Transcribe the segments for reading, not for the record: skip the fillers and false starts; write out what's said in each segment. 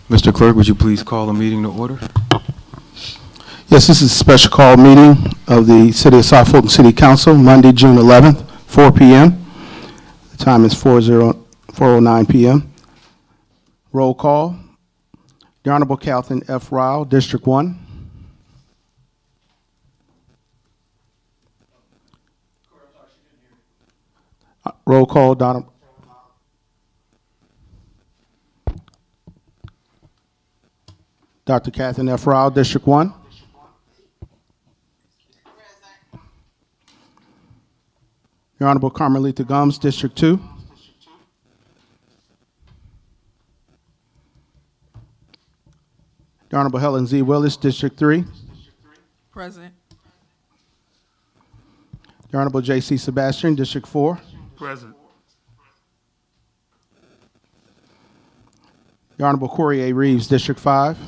Mr. Clerk, would you please call the meeting to order? Yes, this is a special call meeting of the City of South Fulton City Council, Monday, June 11th, 4 p.m. The time is 4:09 p.m. Roll call. The Honorable Catherine F. Ryle, District 1. Roll call, Dr. Catherine F. Ryle, District 1. Your Honorable Carmelita Gums, District 2. Your Honorable Helen Z. Willis, District 3. Present. Your Honorable J.C. Sebastian, District 4. Present. Your Honorable Corey A. Reeves, District 5.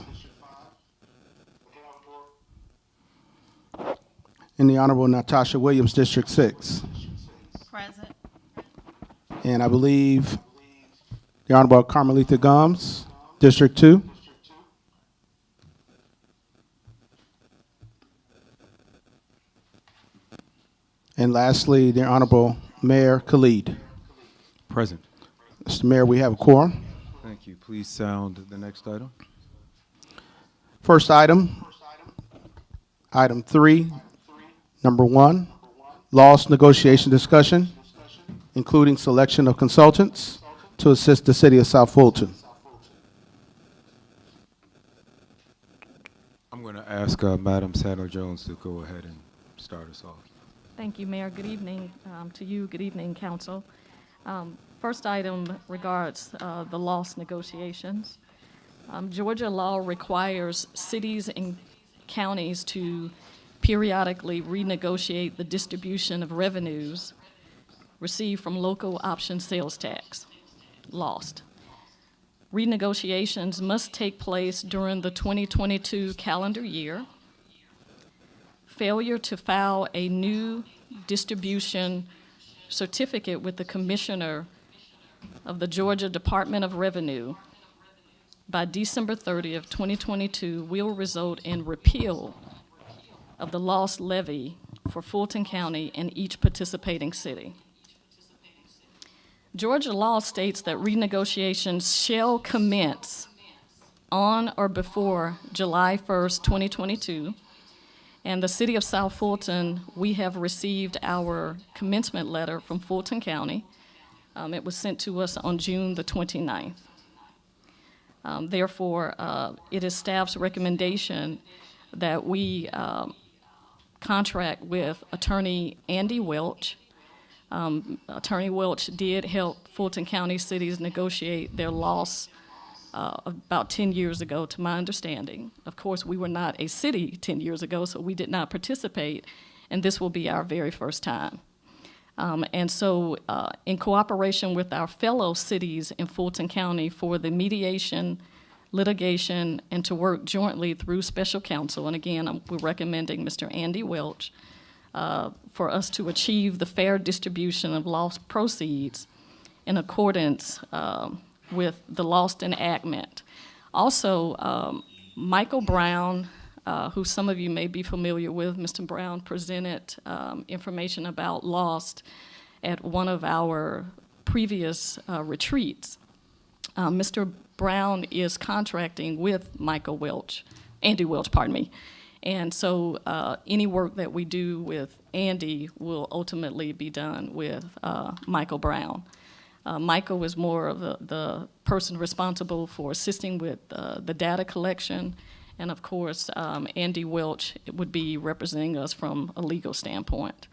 And the Honorable Natasha Williams, District 6. Present. And I believe the Honorable Carmelita Gums, District 2. And lastly, the Honorable Mayor Khalid. Present. Mr. Mayor, we have a quorum. Thank you. Please sound the next item. First item, item 3, number 1, loss negotiation discussion, including selection of consultants to assist the City of South Fulton. I'm going to ask Madam Sadler-Jones to go ahead and start us off. Thank you, Mayor. Good evening to you. Good evening, Council. First item regards the loss negotiations. Georgia law requires cities and counties to periodically renegotiate the distribution of revenues received from local option sales tax, lost. Renegotiations must take place during the 2022 calendar year. Failure to file a new distribution certificate with the Commissioner of the Georgia Department of Revenue by December 30th, 2022 will result in repeal of the lost levy for Fulton County and each participating city. Georgia law states that renegotiations shall commence on or before July 1st, 2022. And the City of South Fulton, we have received our commencement letter from Fulton County. It was sent to us on June the 29th. Therefore, it is staff's recommendation that we contract with Attorney Andy Welch. Attorney Welch did help Fulton County cities negotiate their loss about 10 years ago, to my understanding. Of course, we were not a city 10 years ago, so we did not participate, and this will be our very first time. And so, in cooperation with our fellow cities in Fulton County for the mediation, litigation, and to work jointly through special counsel, and again, we're recommending Mr. Andy Welch, for us to achieve the fair distribution of lost proceeds in accordance with the lost enactment. Also, Michael Brown, who some of you may be familiar with, Mr. Brown presented information about lost at one of our previous retreats. Mr. Brown is contracting with Andy Welch, pardon me. And so any work that we do with Andy will ultimately be done with Michael Brown. Michael is more of the person responsible for assisting with the data collection, and of course, Andy Welch would be representing us from a legal standpoint.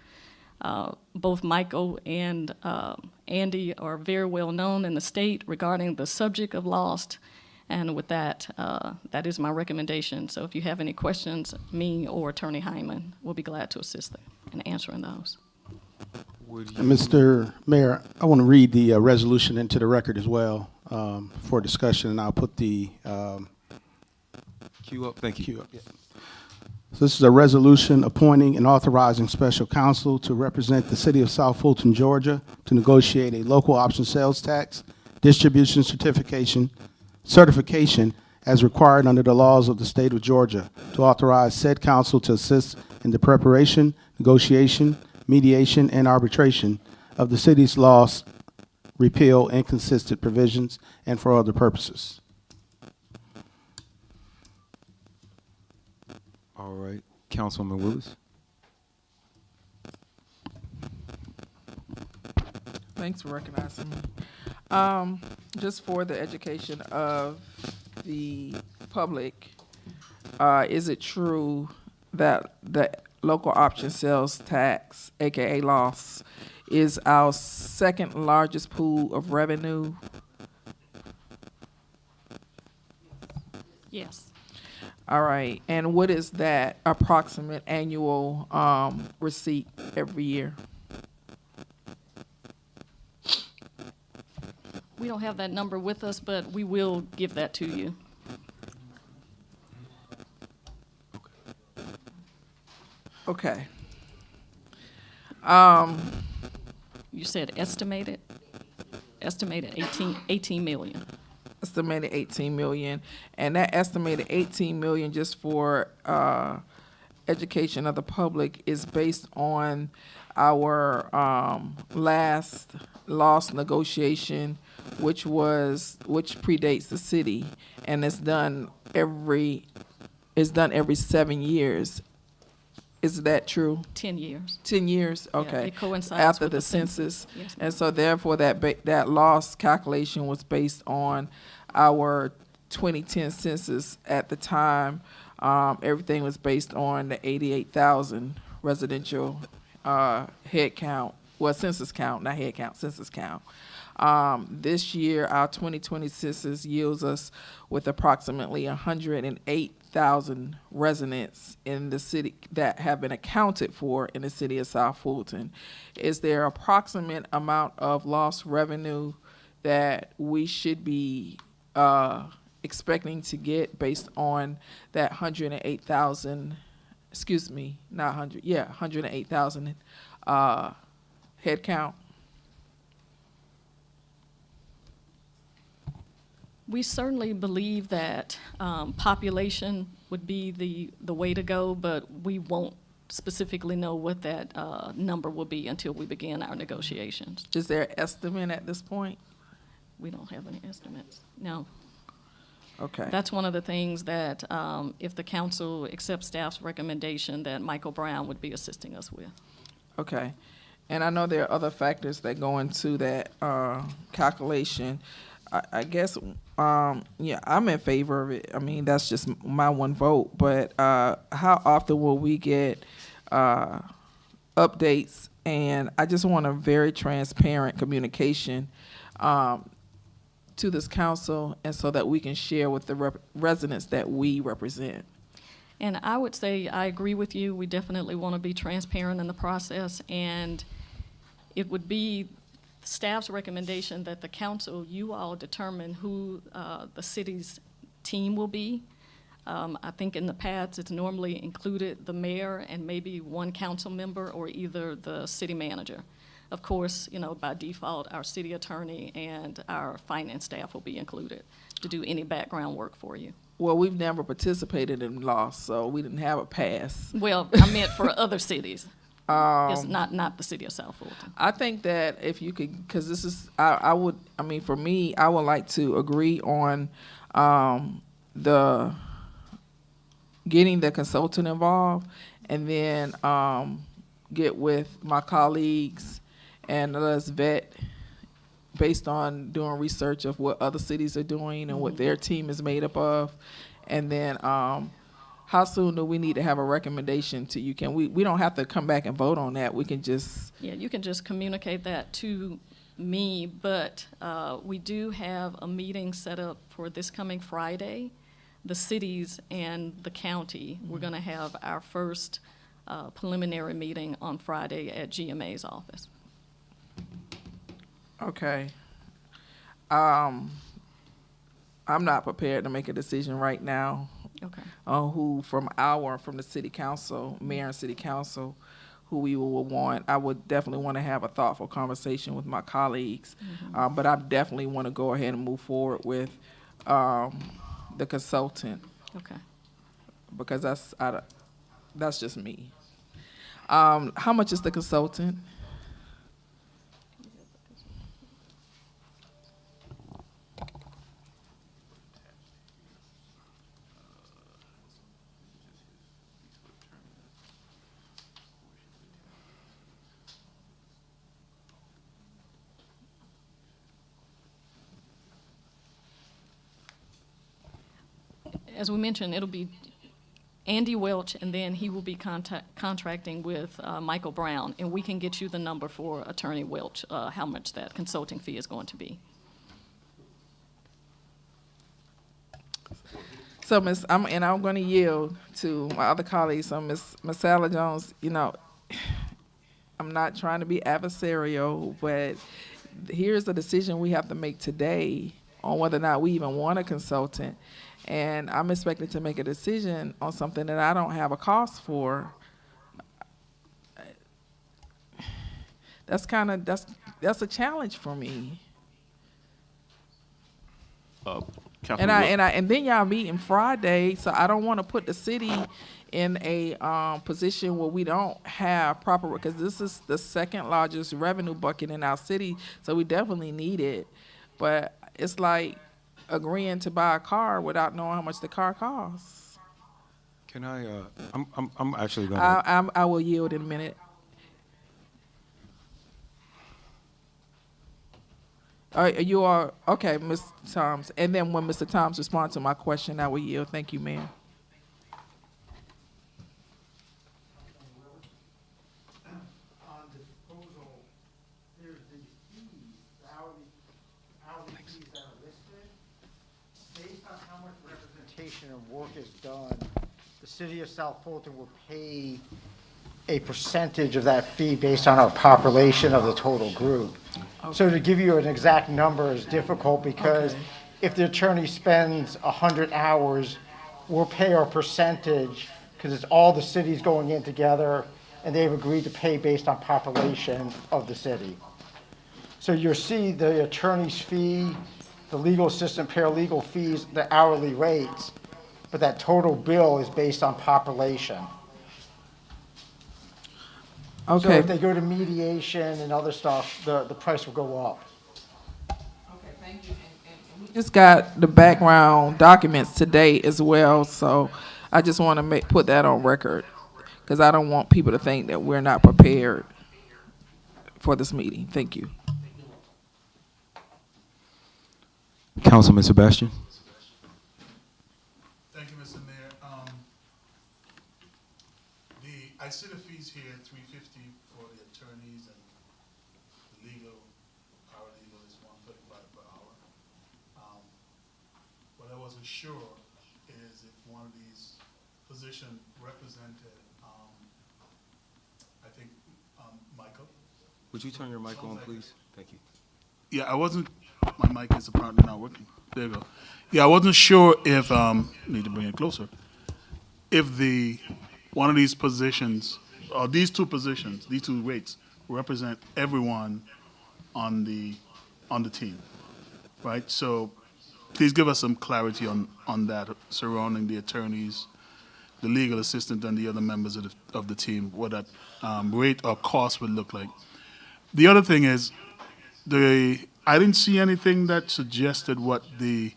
Both Michael and Andy are very well known in the state regarding the subject of lost, and with that, that is my recommendation. So if you have any questions, me or Attorney Hyman will be glad to assist them in answering those. Mr. Mayor, I want to read the resolution into the record as well for discussion, and I'll put the Queue up. Thank you. queue up. Yeah. So this is a resolution appointing and authorizing special counsel to represent the City of South Fulton, Georgia, to negotiate a local option sales tax distribution certification as required under the laws of the state of Georgia, to authorize said council to assist in the preparation, negotiation, mediation, and arbitration of the city's laws, repeal inconsistent provisions, and for other purposes. All right, Councilman Willis. Thanks for recognizing me. Just for the education of the public, is it true that the local option sales tax, aka loss, is our second largest pool of revenue? Yes. All right, and what is that approximate annual receipt every year? We don't have that number with us, but we will give that to you. Okay. You said estimated? Estimated 18 million. Estimated 18 million, and that estimated 18 million just for education of the public is based on our last loss negotiation, which predates the city, and it's done every 7 years. Is that true? 10 years. 10 years, Yeah, okay. it coincides After with the the census. census. Yes, And so therefore, that loss calculation was based on our 2010 census. At the time, everything was based on the 88,000 residential head count, well, census count, not head count, census count. This year, our 2020 census yields us with approximately 108,000 residents in the city that have been accounted for in the city of South Fulton. Is there an approximate amount of lost revenue that we should be expecting to get based on that 108,000, excuse me, not 100, yeah, 108,000 head count? We certainly believe that population would be the way to go, but we won't specifically know what that number will be until we begin our negotiations. Is there an estimate at this point? We don't have any estimates, no. Okay. That's one of the things that, if the council accepts staff's recommendation, that Michael Brown would be assisting us with. Okay. And I know there are other factors that go into that calculation. I guess, yeah, I'm in favor of it. I mean, that's just my one vote. But how often will we get updates? And I just want a very transparent communication to this council, and so that we can share with the residents that we represent. And I would say I agree with you. We definitely want to be transparent in the process, and it would be staff's recommendation that the council, you all determine who the city's team will be. I think in the past, it's normally included the mayor and maybe one council member or either the city manager. Of course, you know, by default, our city attorney and our finance staff will be included to do any background work for you. Well, we've never participated in loss, so we didn't have a pass. Well, I meant for other cities. It's not the city of South Fulton. I think that if you could, because this is, I mean, for me, I would like to agree on the getting the consultant involved, and then get with my colleagues and let's vet based on doing research of what other cities are doing and what their team is made up of. And then how soon do we need to have a recommendation to you? Can we don't have to come back and vote on that. We can just. Yeah, you can just communicate that to me, but we do have a meeting set up for this coming Friday. The cities and the county, we're gonna have our first preliminary meeting on Friday at GMA's office. Okay. I'm not prepared to make a decision right now Okay. on who from the city council, mayor and city council, who we will want. I would definitely want to have a thoughtful conversation with my colleagues, but I definitely want to go ahead and move forward with the consultant, Okay. because that's just me. How much is the consultant? As we mentioned, it'll be Andy Welch, and then he will be contracting with Michael Brown, and we can get you the number for Attorney Welch, how much that consulting fee is going to be. So, I'm going to yield to my other colleagues. So, Ms. Sally Jones, I'm not trying to be adversarial, but here's the decision we have to make today on whether or not we even want a consultant. And I'm expected to make a decision on something that I don't have a cost for. That's a challenge for me. And then y'all meeting Friday, so I don't want to put the city in a position where we don't have proper, because this is the second largest revenue bucket in our city, so we definitely need it. But it's like agreeing to buy a car without knowing how much the car costs. Can I, I'm actually gonna. I will yield in a minute. You are, okay, Mr. Toms. And then when Mr. Toms responds to my question, I will yield. Thank you, ma'am. On the proposal, there's the fees, the hourly fees that are listed. Based on how much representation and work is done, the city of South Fulton will pay a percentage of that fee based on our population of the total group. So to give you an exact number is difficult, because Okay. if the attorney spends 100 hours, we'll pay our percentage, because it's all the cities going in together, and they've agreed to pay based on population of the city. So you'll see the attorney's fee, the legal assistant, paralegal fees, the hourly rates, but that total bill is based on population. So Okay. if they go to mediation and other stuff, the price will go up. Okay, thank you. And we just got the background documents today as well, so I just want to put that on record, because I don't want people to think that we're not prepared for this meeting. Thank you. Councilman Sebastian. Thank you, Mr. Mayor. I see the fees here, $350 for the attorneys, and the legal, paralegal is $135 per hour. What I wasn't sure is if one of these positions represented, I think, Michael. Would you turn your mic on, please? Thank you. Yeah, I wasn't, my mic is apparently not working. There you go. Yeah, I wasn't sure if, need to bring it closer, if one of these positions, or these two positions, these two rates, represent everyone on the team, right? So please give us some clarity on that surrounding the attorneys, the legal assistant, and the other members of the team, what that rate or cost would look like. The other thing is, I didn't see anything that suggested what the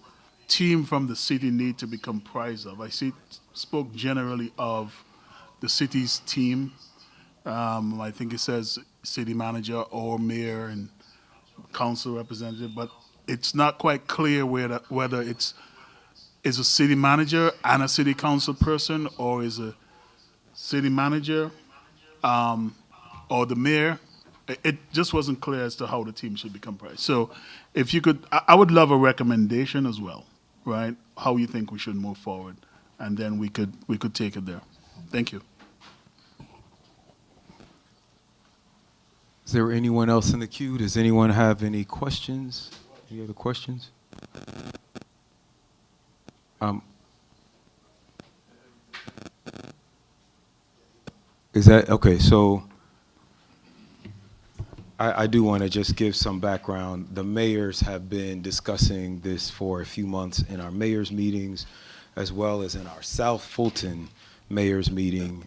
team from the city need to be comprised of. Spoke generally of the city's team. I think it says city manager or mayor and council representative, but it's not quite clear whether it's a city manager and a city council person, or is a city manager or the mayor. It just wasn't clear as to how the team should be comprised. So if you could, I would love a recommendation as well, right? How you think we should move forward, and then we could take it there. Thank you. Is there anyone else in the queue? Does anyone have any questions? Any other questions? Is that, okay, so I do want to just give some background. The mayors have been discussing this for a few months in our mayors' meetings, as well as in our South Fulton mayors' meeting.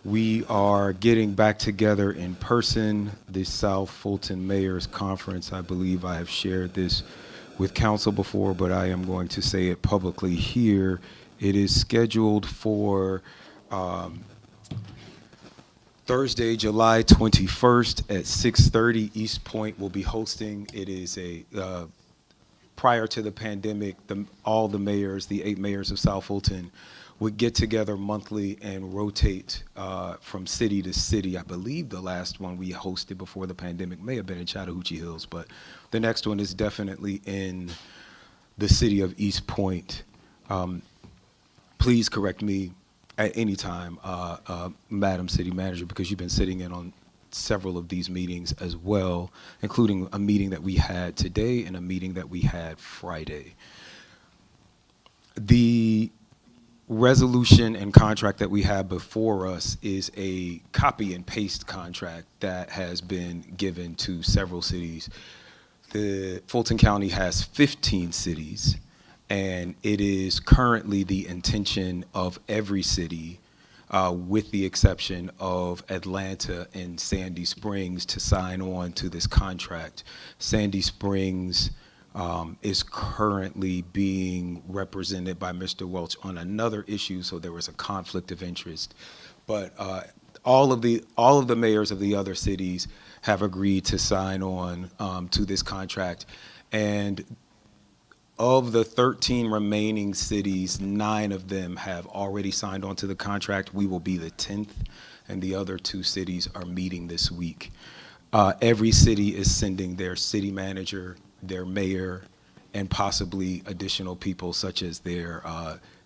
We are getting back together in person, the South Fulton Mayors Conference. I believe I have shared this with council before, but I am going to say it publicly here. It is scheduled for Thursday, July 21st at 6:30. East Point will be hosting. It is prior to the pandemic, all the mayors, the 8 mayors of South Fulton, would get together monthly and rotate from city to city. I believe the last one we hosted before the pandemic may have been in Chattahoochee Hills, but the next one is definitely in the city of East Point. Please correct me at any time, Madam City Manager, because you've been sitting in on several of these meetings as well, including a meeting that we had today and a meeting that we had Friday. The resolution and contract that we have before us is a copy and paste contract that has been given to several cities. The Fulton County has 15 cities, and it is currently the intention of every city, with the exception of Atlanta and Sandy Springs, to sign on to this contract. Sandy Springs is currently being represented by Mr. Welch on another issue, so there was a conflict of interest. But all of the mayors of the other cities have agreed to sign on to this contract. And of the 13 remaining cities, 9 of them have already signed on to the contract. We will be the 10th, and the other 2 cities are meeting this week. Every city is sending their city manager, their mayor, and possibly additional people such as their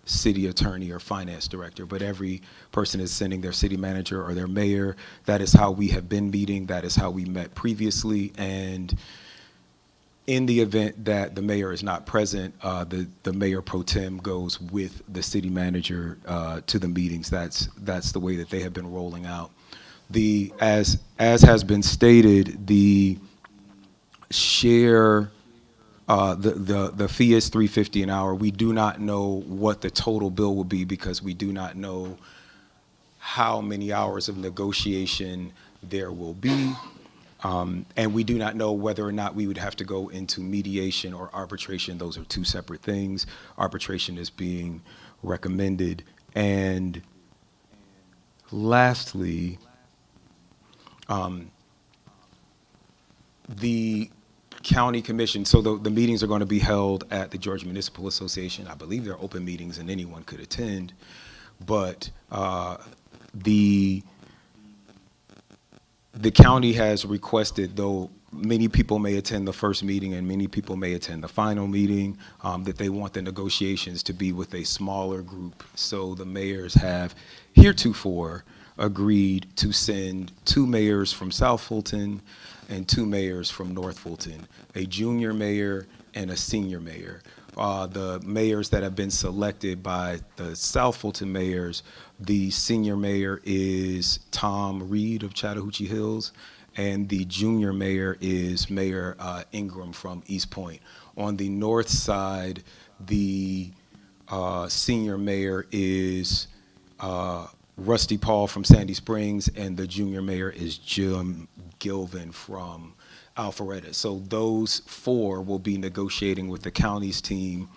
city attorney or finance director. But every person is sending their city manager or their mayor. That is how we have been meeting. That is how we met previously. And in the event that the mayor is not present, the mayor pro tem goes with the city manager to the meetings. That's the way that they have been rolling out. As has been stated, the share, the fee is $3.50 an hour. We do not know what the total bill will be because we do not know how many hours of negotiation there will be. And we do not know whether or not we would have to go into mediation or arbitration. Those are 2 separate things. Arbitration is being recommended. And lastly, the county commission, so the meetings are going to be held at the Georgia Municipal Association. I believe they're open meetings and anyone could attend. But the county has requested, though many people may attend the first meeting and many people may attend the final meeting, that they want the negotiations to be with a smaller group. So the mayors have heretofore agreed to send 2 mayors from South Fulton and 2 mayors from North Fulton, a junior mayor and a senior mayor. The mayors that have been selected by the South Fulton mayors, the senior mayor is Tom Reed of Chattahoochee Hills, and the junior mayor is Mayor Ingram from East Point. On the north side, the senior mayor is Rusty Paul from Sandy Springs, and the junior mayor is Jim Gilvin from Alpharetta. So those 4 will be negotiating with the county's team.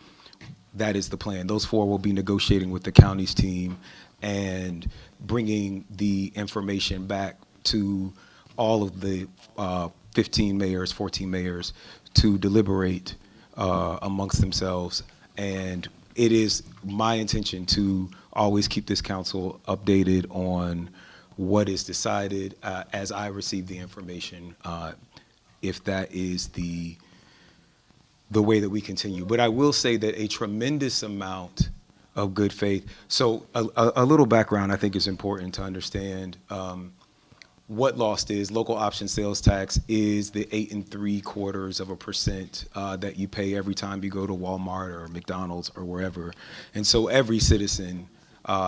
That is the plan. Those 4 will be negotiating with the county's team and bringing the information back to all of the 15 mayors, 14 mayors to deliberate amongst themselves. And it is my intention to always keep this council updated on what is decided as I receive the information, if that is the way that we continue. But I will say that a tremendous amount of good faith. So a little background I think is important to understand. What LOST is, local option sales tax, is the 8 3/4% that you pay every time you go to Walmart or McDonald's or wherever. And so every citizen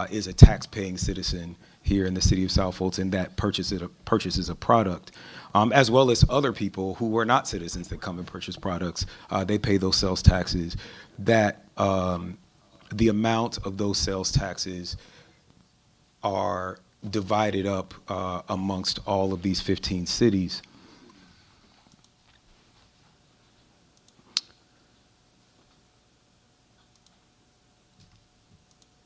is a tax-paying citizen here in the city of South Fulton that purchases a product, as well as other people who are not citizens that come and purchase products. They pay those sales taxes. That the amount of those sales taxes are divided up amongst all of these 15 cities.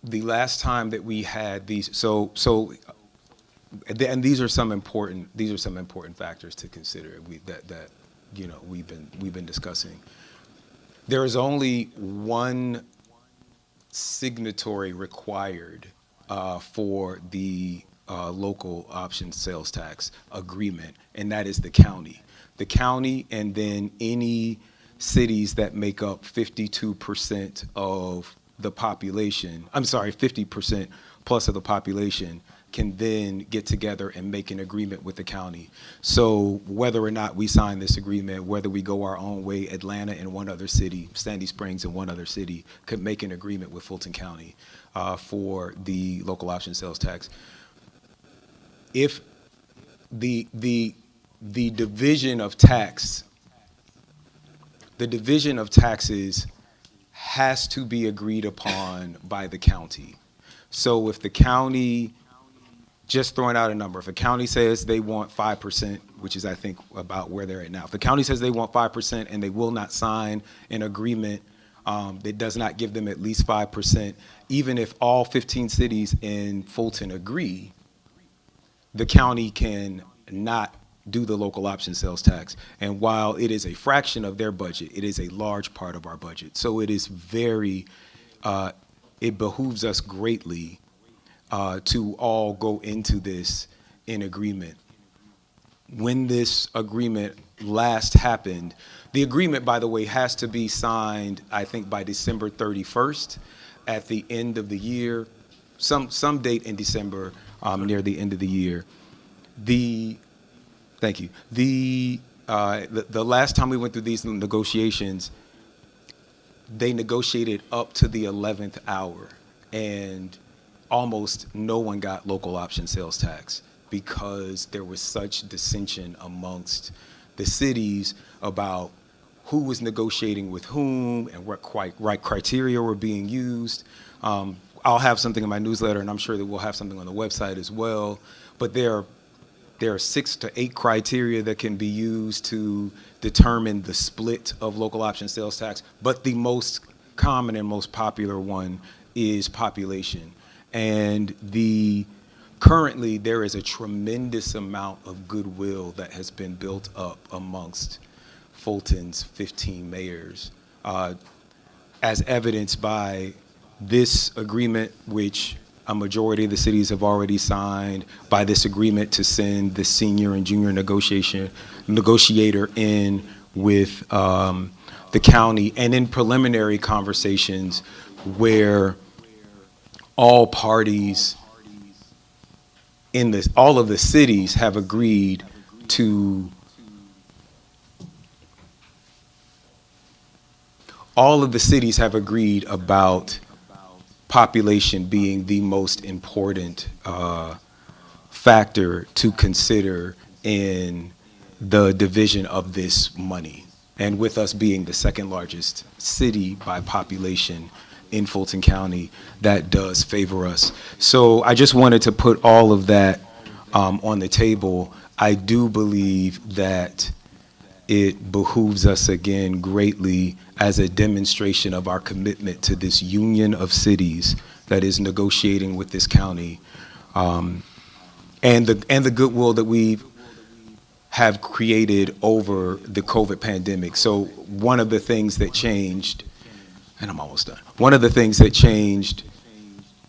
The last time that we had these, and these are some important factors to consider. That you know we've been discussing. There is only one signatory required for the local option sales tax agreement, and that is the county. The county, and then any cities that make up 52% of the population, 50% plus of the population, can then get together and make an agreement with the county. So whether or not we sign this agreement, whether we go our own way, Atlanta and one other city, Sandy Springs and one other city, could make an agreement with Fulton County for the local option sales tax. If the division of taxes has to be agreed upon by the county. So if the county, just throwing out a number, if a county says they want 5%, which is I think about where they're at now, if the county says they want 5% and they will not sign an agreement that does not give them at least 5%, even if all 15 cities in Fulton agree, the county can not do the local option sales tax. And while it is a fraction of their budget, it is a large part of our budget. So it is it behooves us greatly to all go into this in agreement. When this agreement last happened, the agreement, by the way, has to be signed, I think, by December 31st at the end of the year, some date in December, near the end of the year. Thank you. The last time we went through these negotiations, they negotiated up to the 11th hour, and almost no one got local option sales tax because there was such dissension amongst the cities about who was negotiating with whom and what right criteria were being used. I'll have something in my newsletter, and I'm sure that we'll have something on the website as well. But there are 6 to 8 criteria that can be used to determine the split of local option sales tax. But the most common and most popular one is population. And currently there is a tremendous amount of goodwill that has been built up amongst Fulton's 15 mayors, as evidenced by this agreement, which a majority of the cities have already signed, by this agreement to send the senior and junior negotiator in with the county, and in preliminary conversations where all parties all of the cities have agreed to about population being the most important factor to consider in the division of this money. And with us being the second largest city by population in Fulton County, that does favor us. So I just wanted to put all of that on the table. I do believe that it behooves us again greatly as a demonstration of our commitment to this union of cities that is negotiating with this county, and the goodwill that we have created over the COVID pandemic. So one of the things that changed, and I'm almost done, one of the things that changed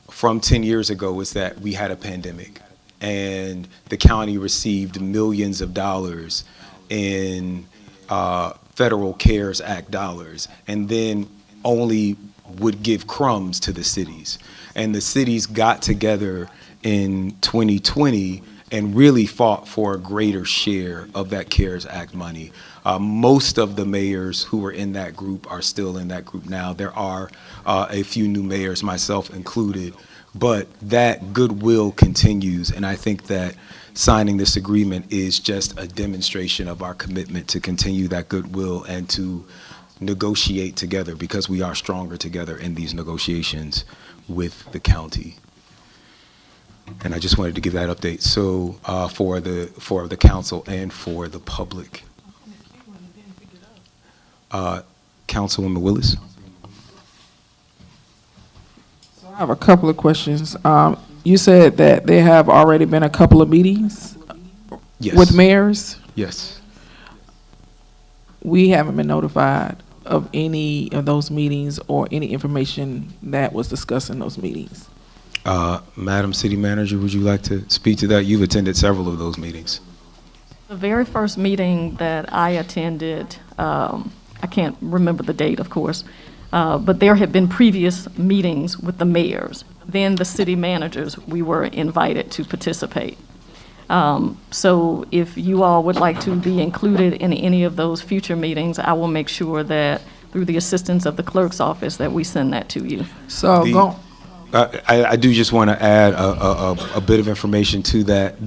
from 10 years ago is that we had a pandemic, and the county received millions of dollars in federal CARES Act dollars, and then only would give crumbs to the cities. And the cities got together in 2020 and really fought for a greater share of that CARES Act money. Most of the mayors who were in that group are still in that group now. There are a few new mayors, myself included, but that goodwill continues, and I think that signing this agreement is just a demonstration of our commitment to continue that goodwill and to negotiate together, because we are stronger together in these negotiations with the county. And I just wanted to give that update. So for the council and for the public. Councilwoman Willis. So I have a couple of questions. You said that there have already been a couple of meetings Yes. with mayors. Yes. We haven't been notified of any of those meetings or any information that was discussed in those meetings. Madam City Manager, would you like to speak to that? You've attended several of those meetings. The very first meeting that I attended, I can't remember the date, of course, but there had been previous meetings with the mayors. Then the city managers, we were invited to participate. So if you all would like to be included in any of those future meetings, I will make sure that through the assistance of the clerk's office that we send that to you. So The- I do just want to add a bit of information to that.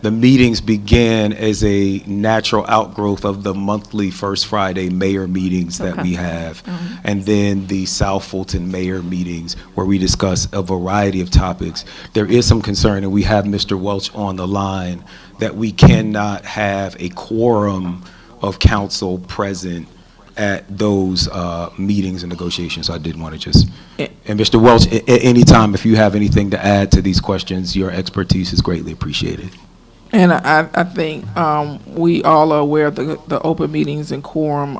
The meetings began as a natural outgrowth of the monthly First Friday mayor meetings that we have, and then the South Fulton mayor meetings where we discuss a variety of topics. There is some concern, and we have Mr. Welch on the line, that we cannot have a quorum of council present at those meetings and negotiations. So I did want to just, and Mr. Welch, at any time, if you have anything to add to these questions, your expertise is greatly appreciated. And I think we all are aware of the open meetings and quorum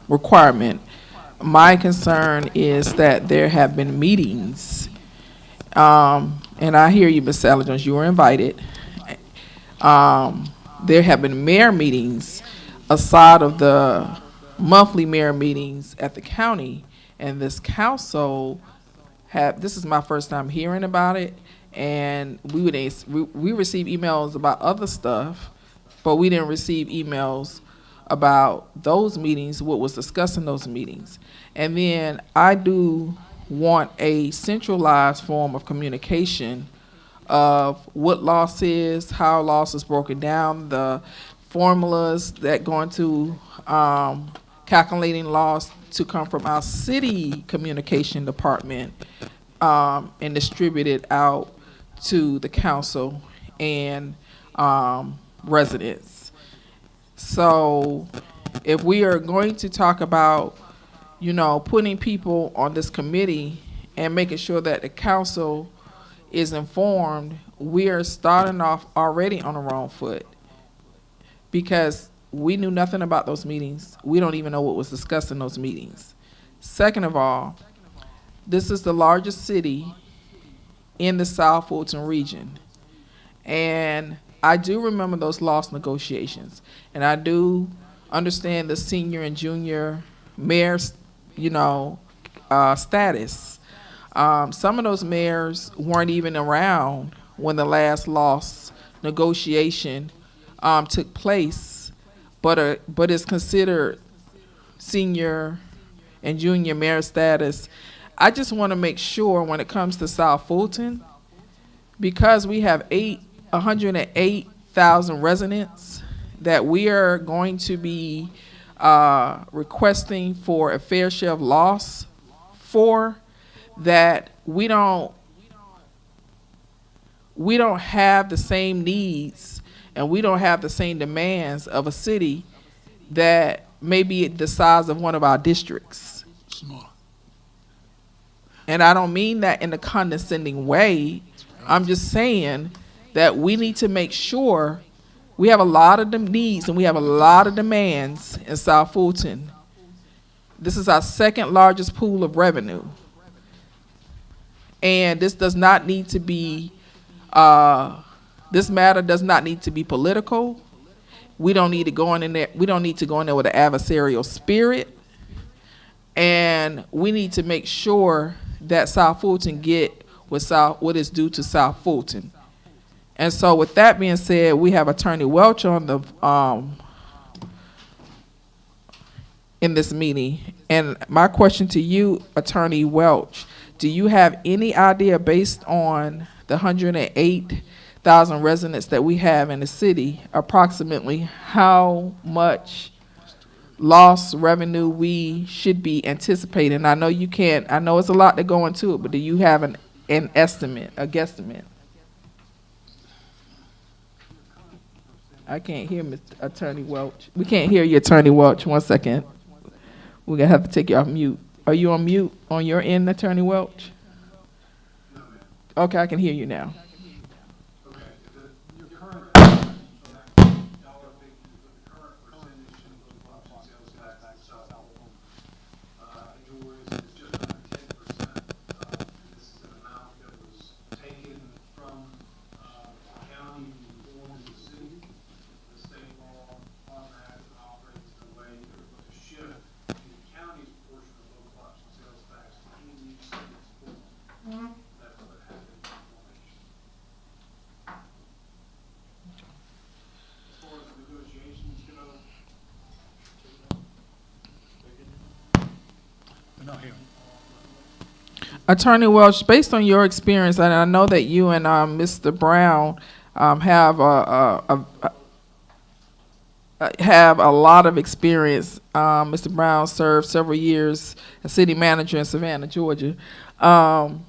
requirement. My concern is that there have been meetings, and I hear you, Ms. Salajones, you were invited. There have been mayor meetings aside of the monthly mayor meetings at the county, and this council this is my first time hearing about it, and we receive emails about other stuff, but we didn't receive emails about those meetings, what was discussed in those meetings. And then I do want a centralized form of communication of what loss is, how loss is broken down, the formulas that go into calculating loss to come from our city communication department and distributed out to the council and residents. So if we are going to talk about, putting people on this committee and making sure that the council is informed, we are starting off already on the wrong foot, because we knew nothing about those meetings. We don't even know what was discussed in those meetings. Second of all, this is the largest city in the South Fulton region. And I do remember those loss negotiations. And I do understand the senior and junior mayor's, status. Some of those mayors weren't even around when the last loss negotiation took place, but is considered senior and junior mayor status. I just want to make sure when it comes to South Fulton, because we have 108,000 residents, that we are going to be requesting for a fair share of loss for, that we don't have the same needs and we don't have the same demands of a city that may be the size of one of our districts. Small. And I don't mean that in a condescending way. I'm just saying that we need to make sure we have a lot of needs and we have a lot of demands in South Fulton. This is our second largest pool of revenue. And this does not need to be, this matter does not need to be political. We don't need to go in there. We don't need to go in there with an adversarial spirit. And we need to make sure that South Fulton get what is due to South Fulton. And so with that being said, we have Attorney Welch on the in this meeting. And my question to you, Attorney Welch, do you have any idea, based on the 108,000 residents that we have in the city, approximately how much lost revenue we should be anticipating? I know you can't, I know it's a lot to go into it, but do you have an estimate, a guesstimate? I can't hear Mr. Attorney Welch. We can't hear you, Attorney Welch. One second. We're going to have to take you off mute. Are you on mute on your end, Attorney Welch? Okay, I can hear you now. Attorney Welch, based on your experience, and I know that you and Mr. Brown have a lot of experience. Mr. Brown served several years as city manager in Savannah, Georgia. On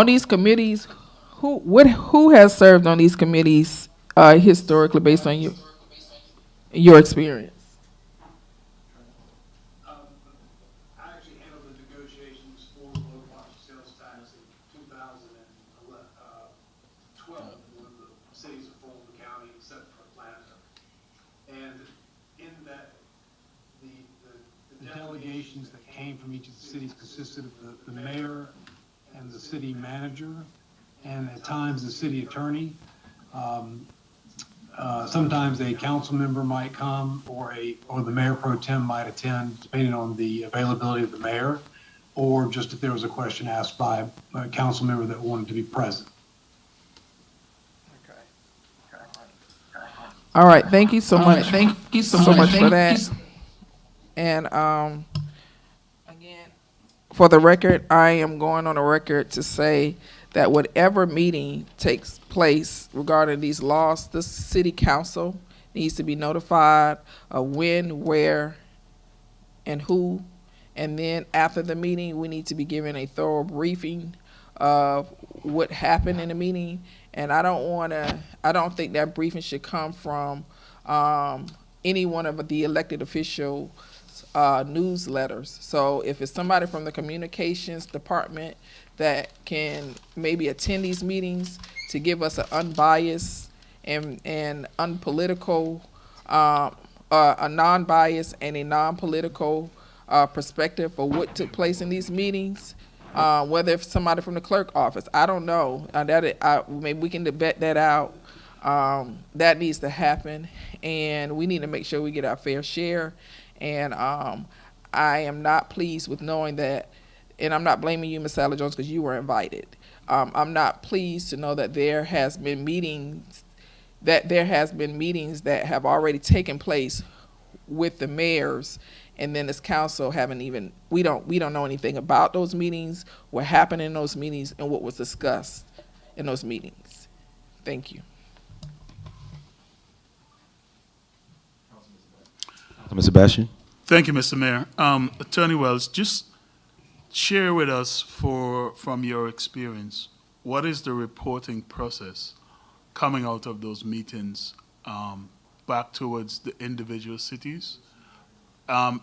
these committees, who has served on these committees historically, based on your experience? I actually handled the negotiations for the local option sales tax in 2012 with the cities of Fulton County, except for Atlanta. And in that, the delegations that came from each of the cities consisted of the mayor and the city manager, and at times the city attorney. Sometimes a council member might come, or the mayor pro tem might attend, depending on the availability of the mayor, or just if there was a question asked by a council member that wanted to be present. All right, thank you so much. Thank you so much for that. And again, for the record, I am going on a record to say that whatever meeting takes place regarding these laws, the city council needs to be notified of when, where, and who. And then after the meeting, we need to be given a thorough briefing of what happened in the meeting. And I don't think that briefing should come from any one of the elected official newsletters. So if it's somebody from the communications department that can maybe attend these meetings to give us an unbiased and unpolitical, a non-biased and a non-political perspective of what took place in these meetings, whether it's somebody from the clerk office, I don't know. Maybe we can debate that out. That needs to happen, and we need to make sure we get our fair share. And I am not pleased with knowing that, and I'm not blaming you, Ms. Sally Jones, because you were invited. I'm not pleased to know that there has been meetings that have already taken place with the mayors, and then this council we don't know anything about those meetings, what happened in those meetings, and what was discussed in those meetings. Thank you. Mr. Bastian? Thank you, Mr. Mayor. Attorney Wells, just share with us from your experience, what is the reporting process coming out of those meetings back towards the individual cities?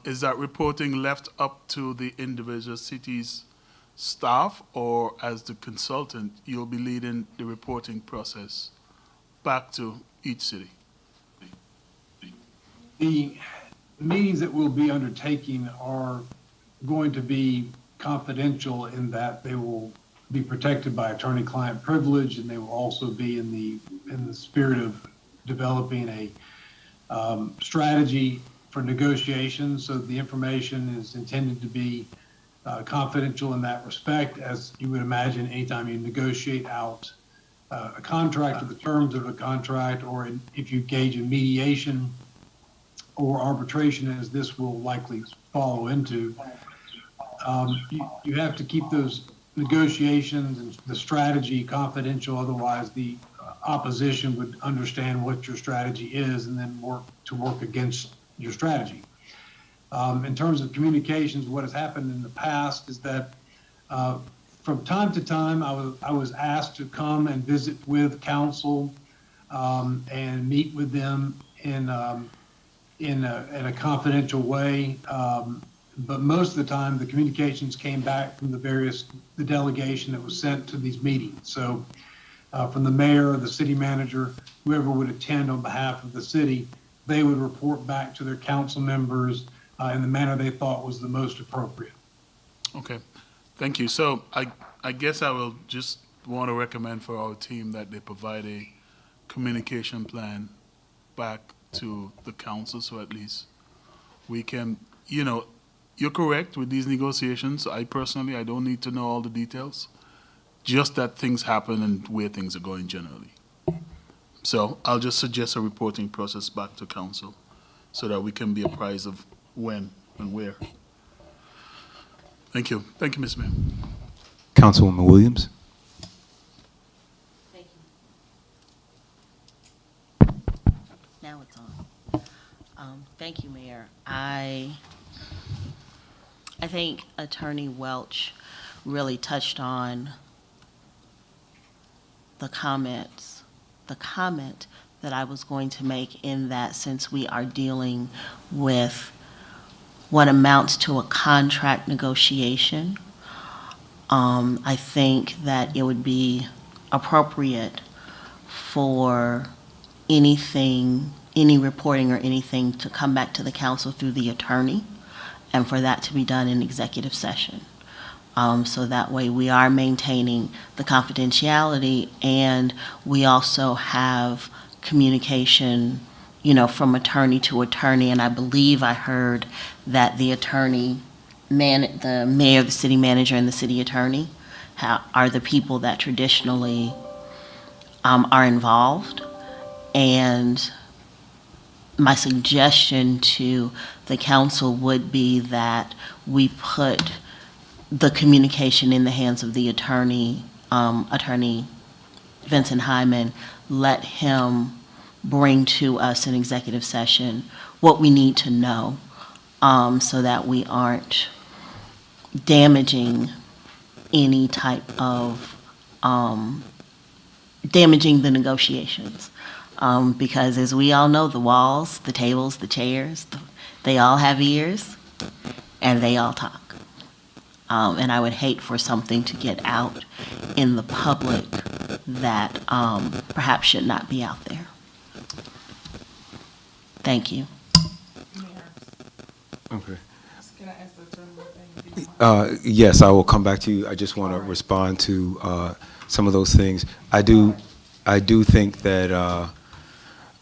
Is that reporting left up to the individual cities' staff, or as the consultant, you'll be leading the reporting process back to each city? The meetings that we'll be undertaking are going to be confidential in that they will be protected by attorney-client privilege, and they will also be in the spirit of developing a strategy for negotiations. So the information is intended to be confidential in that respect, as you would imagine anytime you negotiate out a contract or the terms of a contract, or if you engage in mediation or arbitration, as this will likely follow into, you have to keep those negotiations and the strategy confidential. Otherwise, the opposition would understand what your strategy is and then work against your strategy. In terms of communications, what has happened in the past is that from time to time, I was asked to come and visit with council and meet with them in a confidential way. But most of the time, the communications came back from the delegation that was sent to these meetings. So from the mayor or the city manager, whoever would attend on behalf of the city, they would report back to their council members in the manner they thought was the most appropriate. Okay, thank you. So I guess I will just want to recommend for our team that they provide a communication plan back to the council, so at least we can, you're correct with these negotiations. I don't need to know all the details, just that things happen and where things are going generally. So I'll just suggest a reporting process back to council so that we can be apprised of when and where. Thank you. Thank you, Ms. Mayor. Councilwoman Williams? Thank you. Now it's on. Thank you, Mayor. I think Attorney Welch really touched on the comment that I was going to make, in that since we are dealing with what amounts to a contract negotiation, I think that it would be appropriate for any reporting or anything to come back to the council through the attorney, and for that to be done in executive session. So that way we are maintaining the confidentiality, and we also have communication, from attorney to attorney. And I believe I heard that the the mayor, the city manager, and the city attorney are the people that traditionally are involved. And my suggestion to the council would be that we put the communication in the hands of the attorney, Attorney Vincent Hyman. Let him bring to us in executive session what we need to know, so that we aren't damaging any type of, damaging the negotiations. Because as we all know, the walls, the tables, the chairs, they all have ears and they all talk. And I would hate for something to get out in the public that perhaps should not be out there. Thank you. Okay. Can I ask the attorney one thing? Yes, I will come back to you. I just want to respond to some of those things. I do think that,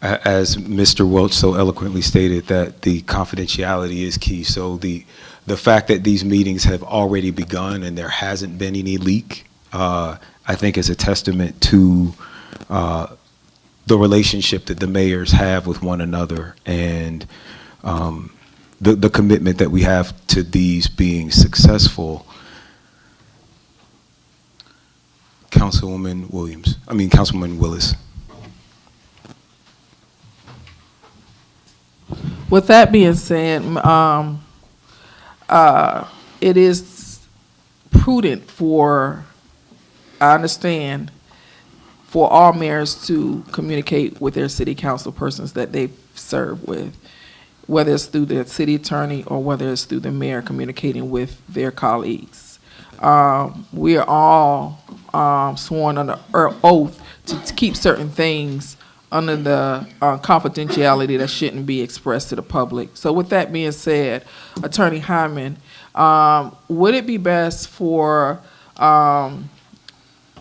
as Mr. Welch so eloquently stated, that the confidentiality is key. So the fact that these meetings have already begun and there hasn't been any leak, I think is a testament to the relationship that the mayors have with one another, and the commitment that we have to these being successful. Councilwoman Willis. With that being said, it is prudent I understand, for all mayors to communicate with their city council persons that they serve with, whether it's through the city attorney or whether it's through the mayor communicating with their colleagues. We are all sworn under oath to keep certain things under the confidentiality that shouldn't be expressed to the public. So with that being said, Attorney Hyman, would it be best for, and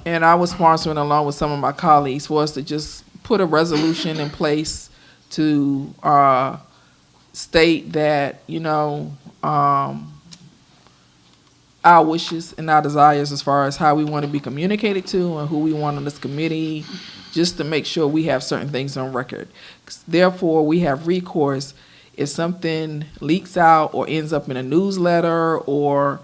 I was sponsoring along with some of my colleagues, for us to just put a resolution in place to state that, our wishes and our desires as far as how we want to be communicated to and who we want on this committee, just to make sure we have certain things on record. Therefore, we have recourse if something leaks out or ends up in a newsletter or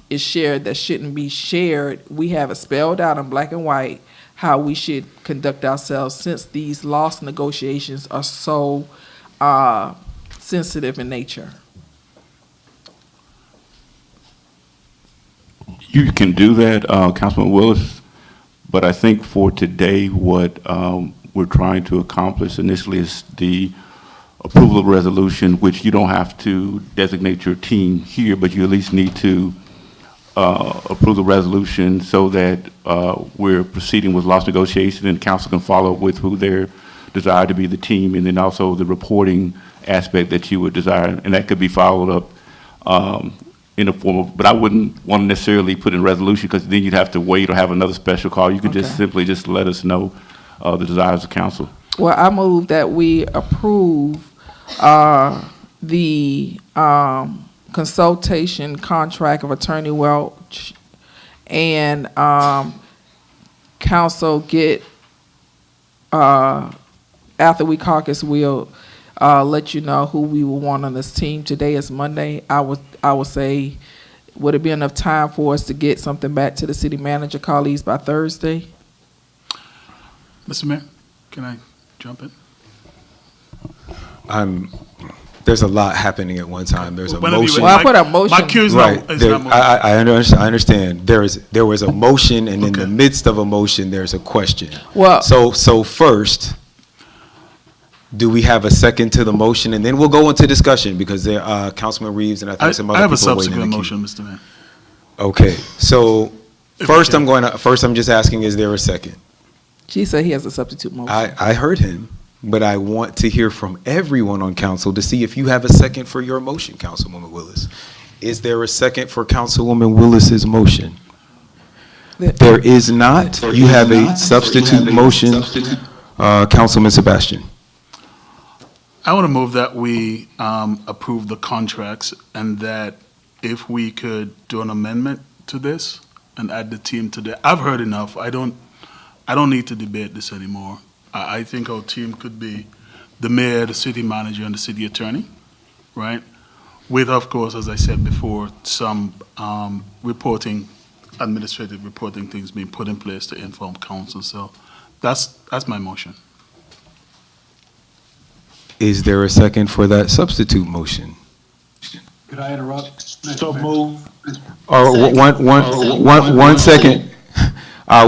is shared that shouldn't be shared. We have it spelled out in black and white how we should conduct ourselves, since these lost negotiations are so sensitive in nature. You can do that, Councilman Willis, but I think for today, what we're trying to accomplish initially is the approval of resolution, which you don't have to designate your team here, but you at least need to approve the resolution so that we're proceeding with lost negotiation, and council can follow up with who their desire to be the team, and then also the reporting aspect that you would desire, and that could be followed up in a form of, but I wouldn't want to necessarily put in resolution, because then you'd have to wait or have another special call. You could just Okay. simply just let us know the desires of council. Well, I move that we approve the consultation contract of Attorney Welch, and council get, after we caucus, we'll let you know who we will want on this team. Today is Monday. I would say, would it be enough time for us to get something back to the city manager colleagues by Thursday? Mr. Mayor, can I jump in? There's a lot happening at one time. There's a Whenever you- motion. Well, I put a motion. My cue is Right. not, is There- not moving. I understand. There was a motion, and in the Okay. midst of a motion, there's a question. Well- So first, do we have a second to the motion? And then we'll go into discussion, because there, Councilman Reeves and I think some I other have a people are waiting in subsequent the queue. motion, Mr. Mayor. Okay, so If first you can. first I'm just asking, is there a second? She said he has a substitute motion. I heard him, but I want to hear from everyone on council to see if you have a second for your motion, Councilwoman Willis. Is there a second for Councilwoman Willis's motion? There is not. You have a substitute motion, Councilman Sebastian. I want to move that we approve the contracts, and that if we could do an amendment to this and add the team to the, I've heard enough. I don't need to debate this anymore. I think our team could be the mayor, the city manager, and the city attorney, right? With, of course, as I said before, some reporting, administrative reporting things being put in place to inform council. So that's my motion. Is there a second for that substitute motion? Could I interrupt? So move. Or one second.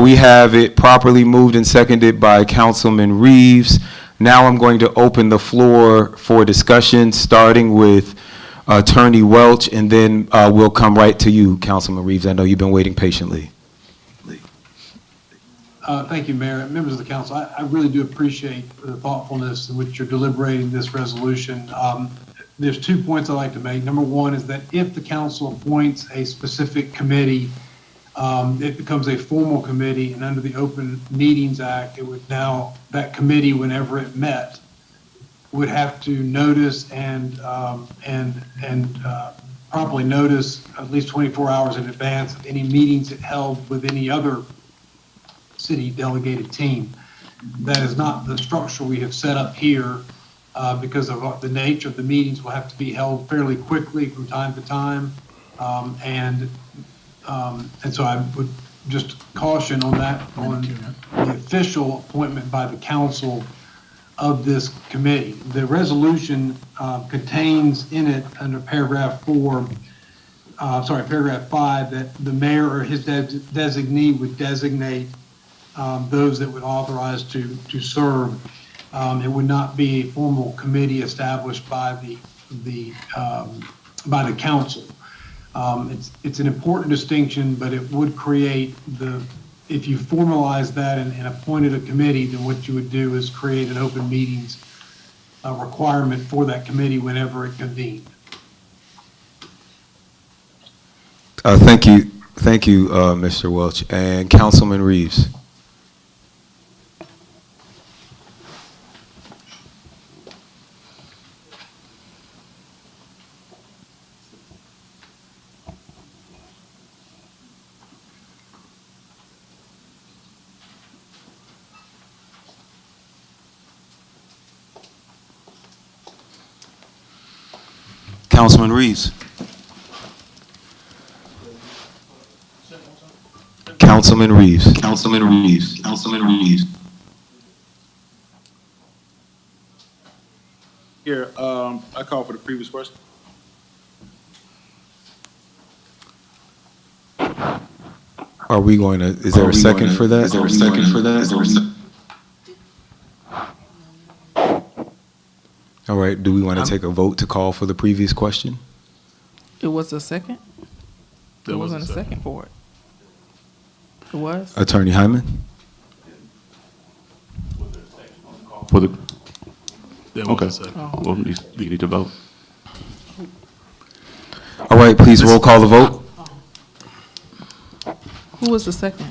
We have it properly moved and seconded by Councilman Reeves. Now I'm going to open the floor for discussion, starting with Attorney Welch, and then we'll come right to you, Councilman Reeves. I know you've been waiting patiently. Thank you, Mayor. Members of the council, I really do appreciate the thoughtfulness in which you're deliberating this resolution. There's 2 points I'd like to make. Number one is that if the council appoints a specific committee, it becomes a formal committee, and under the Open Meetings Act, it would now, that committee, whenever it met, would have to notice and properly notice at least 24 hours in advance of any meetings it held with any other city delegated team. That is not the structure we have set up here, because of the nature of the meetings will have to be held fairly quickly from time to time. And so I would just caution on that, on the official appointment by the council of this committee. The resolution contains in it, under paragraph 5, that the mayor or his designee would designate those that would authorize to serve. It would not be a formal committee established by the council. It's an important distinction, but it would create if you formalize that and appointed a committee, then what you would do is create an open meetings requirement for that committee whenever it convened. Thank you, Mr. Welch. And Councilman Reeves. Councilman Reeves. Councilman Reeves. Councilman Reeves. Councilman Reeves. Here, I call for the previous question. Are we going to, is there a second for that? Is there a second for that? Is there a second? All right, do we want to take a vote to call for the previous question? It was a second? There There was a wasn't a second for it. It was? Attorney Hyman? For the, There okay. was a second. Well, we need to vote. All right, please roll call the vote. Who was the second?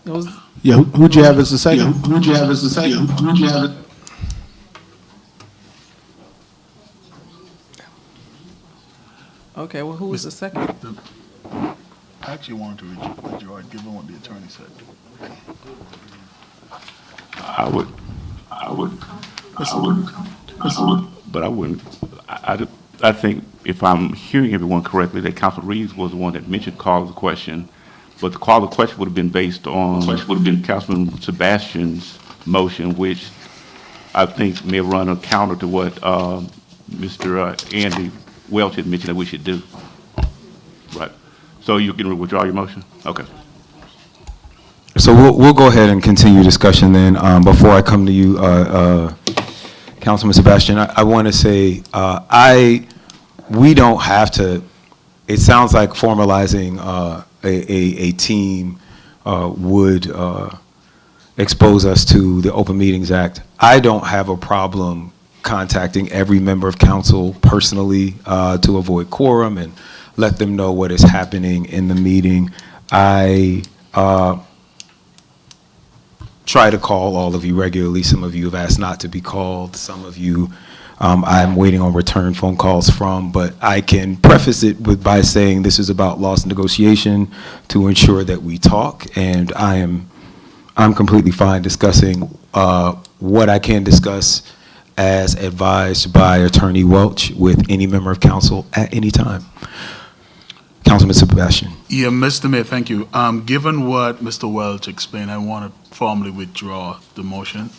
It was, Yeah, who'd you have as the second? Who'd you have as the second? Who'd you have? okay, well, who was the second? I actually wanted to withdraw it, given what the attorney said. I would, but I wouldn't. I think if I'm hearing everyone correctly, that Council Reeves was the one that mentioned call the question, but the call of the question would have been based on Councilman Sebastian's motion, which I think may run a counter to what Mr. Andy Welch had mentioned that we should do. Right. So you can withdraw your motion? Okay. So we'll go ahead and continue discussion then. Before I come to you, Councilman Sebastian, I want to say, we don't have to, it sounds like formalizing a team would expose us to the Open Meetings Act. I don't have a problem contacting every member of council personally to avoid quorum and let them know what is happening in the meeting. I try to call all of you regularly. Some of you have asked not to be called. Some of you I'm waiting on return phone calls from, but I can preface it by saying this is about loss negotiation to ensure that we talk, and I'm completely fine discussing what I can discuss as advised by Attorney Welch with any member of council at any time. Councilman Sebastian. Yeah, Mr. Mayor, thank you. Given what Mr. Welch explained, I want to formally withdraw the motion.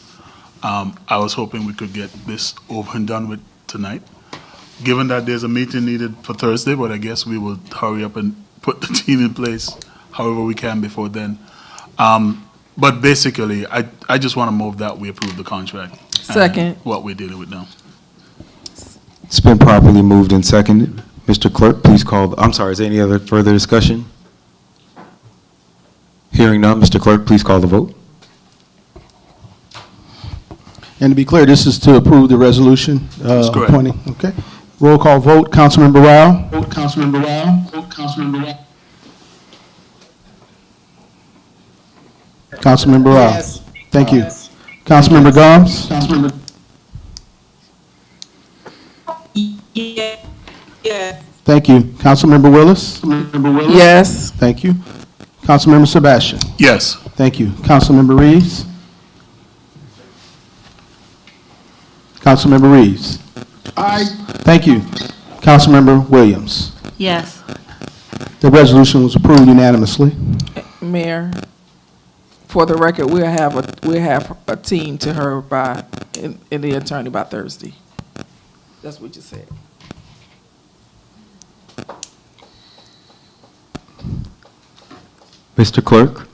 I was hoping we could get this over and done with tonight. Given that there's a meeting needed for Thursday, but I guess we will hurry up and put the team in place however we can before then. But basically, I just want to move that we approve the contract. and Second. What we're dealing with now. It's been properly moved and seconded. Mr. Clerk, please call, I'm sorry, is there any other further discussion? Hearing none, Mr. Clerk, please call the vote. And to be clear, this is to approve the resolution correct. appointing, okay? Roll call vote, Councilmember Rao. Vote Councilmember Rao. Vote Councilmember Rao. Councilmember Rao. Yes. Thank you. Councilmember Gomes. Councilmember. Yes. Thank you. Councilmember Willis. Councilmember Willis. Yes. Thank you. Councilmember Sebastian. Yes. Thank you. Councilmember Reeves. Councilmember Reeves. Aye. Thank you. Councilmember Williams. Yes. The resolution was approved unanimously. Mayor, for the record, we'll have a team to her by, in the attorney by Thursday. That's what you said. Mr. Clerk,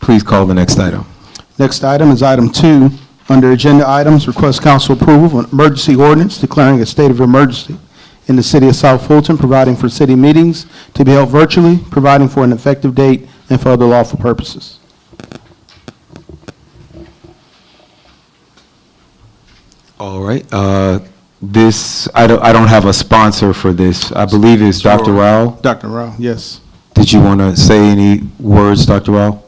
please call the next item. Next item is item 2. Under agenda items, request council approval of an emergency ordinance declaring a state of emergency in the city of South Fulton, providing for city meetings to be held virtually, providing for an effective date, and for other lawful purposes. All right, this, I don't have a sponsor for this. I believe it's Dr. Rao. Dr. Rao, yes. Did you want to say any words, Dr. Rao?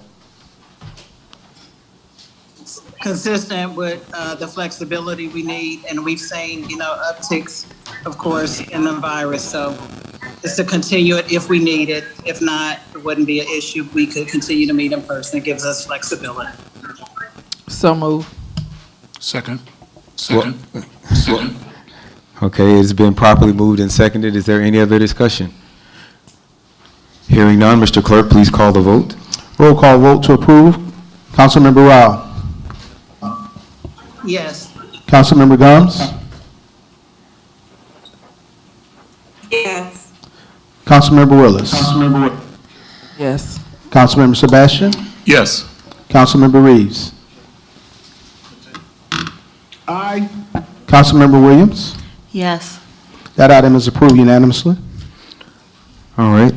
Consistent with the flexibility we need, and we've seen, upticks, of course, in the virus. So it's to continue it if we need it. If not, it wouldn't be an issue. We could continue to meet in person. It gives us flexibility. So move. Second. Second. Okay, it's been properly moved and seconded. Is there any other discussion? Hearing none, Mr. Clerk, please call the vote. Roll call vote to approve. Councilmember Rao. Yes. Councilmember Gomes. Yes. Councilmember Willis. Yes. Councilmember Sebastian. Yes. Councilmember Reeves. Aye. Councilmember Williams. Yes. That item is approved unanimously. All right,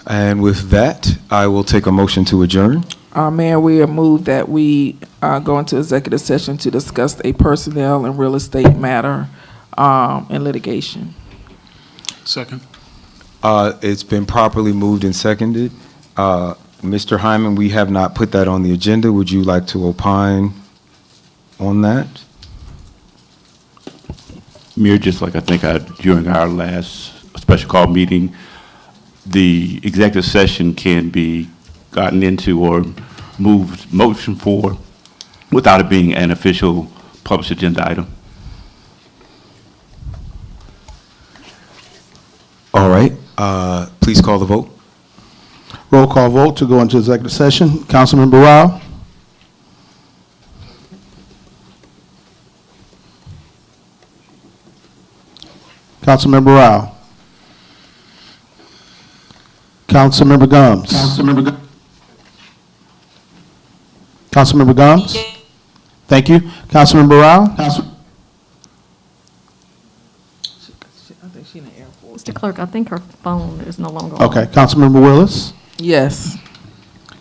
and with that, I will take a motion to adjourn. Mayor, we have moved that we go into executive session to discuss a personnel and real estate matter and litigation. Second. It's been properly moved and seconded. Mr. Hyman, we have not put that on the agenda. Would you like to opine on that? Mayor, just like I think during our last special call meeting, the executive session can be gotten into or motion for without it being an official published agenda item. All right, please call the vote. Roll call vote to go into executive session. Councilmember Rao. Councilmember Rao. Councilmember Gomes. Councilmember Gomes. Thank you. Councilmember Rao. I think she's in the Air Force. Mr. Clerk, I think her phone is no longer on. Okay. Councilmember Willis. Yes.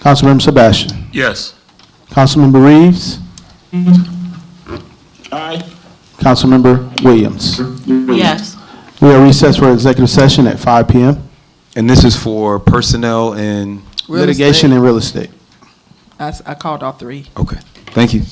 Councilmember Sebastian. Yes. Councilmember Reeves. Aye. Councilmember Williams. Yes. We are recessed for executive session at 5 p.m. And this is for personnel and, Real Litigation estate. and real estate. I called all three. okay, thank you.